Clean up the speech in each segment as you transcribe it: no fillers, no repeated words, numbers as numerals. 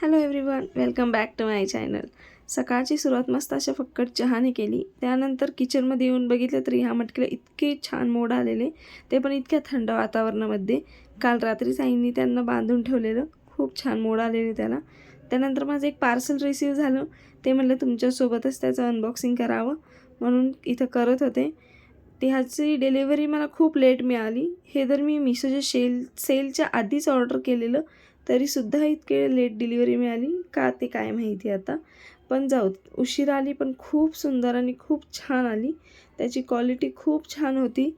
Hello everyone, welcome back to my channel. सकाळची सुरुवात मस्त अशा फक्कट चहाने केली. त्यानंतर किचनमध्ये येऊन बघितलं तर ह्या मटकीला इतके छान मोड आलेले, ते पण इतक्या थंड वातावरणामध्ये. काल रात्रीच आईंनी त्यांना बांधून ठेवलेलं, खूप छान मोड आलेले त्याला. त्यानंतर माझं एक पार्सल रिसीव झालं, ते म्हणलं तुमच्यासोबतच त्याचं अनबॉक्सिंग करावं म्हणून इथं करत होते. ह्याची डिलिव्हरी मला खूप लेट मिळाली. हे जर मी मिशोच्या सेलच्या आधीच ऑर्डर केलेलं तरीसुद्धा इतके लेट डिलिव्हरी मिळाली का ते काय माहिती आता. पण जाऊ उशीर आली पण खूप सुंदर आणि खूप छान आली. त्याची क्वालिटी खूप छान होती.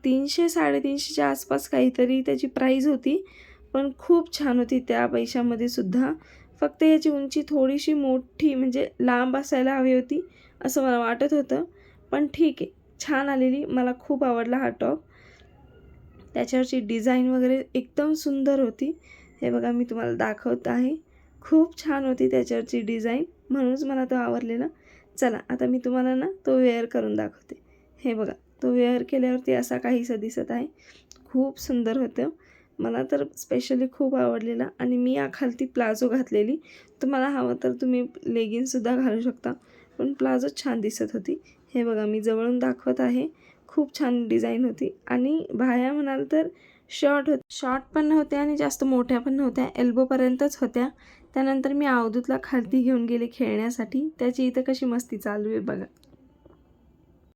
300-350च्या आसपास काहीतरी त्याची प्राईज होती, पण खूप छान होती त्या पैशामध्ये सुद्धा. फक्त याची उंची थोडीशी मोठी म्हणजे लांब असायला हवी होती असं मला वाटत होतं, पण ठीक आहे, छान आलेली. मला खूप आवडला हा टॉप. त्याच्यावरची डिझाईन वगैरे एकदम सुंदर होती. हे बघा मी तुम्हाला दाखवत आहे, खूप छान होती त्याच्यावरची डिझाईन, म्हणूनच मला तो आवडलेला. चला आता मी तुम्हाला ना तो वेअर करून दाखवते. हे बघा, तो वेअर केल्यावरती असा काहीसा दिसत आहे. खूप सुंदर होतं, मला तर स्पेशली खूप आवडलेला. आणि मी याखालती प्लाझो घातलेली. तुम्हाला हवं तर तुम्ही लेगिन्ससुद्धा घालू शकता, पण प्लाझो छान दिसत होती. हे बघा मी जवळून दाखवत आहे, खूप छान डिझाईन होती. आणि बाह्या म्हणाल तर शॉर्ट पण नव्हत्या आणि जास्त मोठ्या पण नव्हत्या, एल्बोपर्यंतच होत्या. त्यानंतर मी अवधूतला खालती घेऊन गेले खेळण्यासाठी. त्याची इथं कशी मस्ती चालू आहे बघा.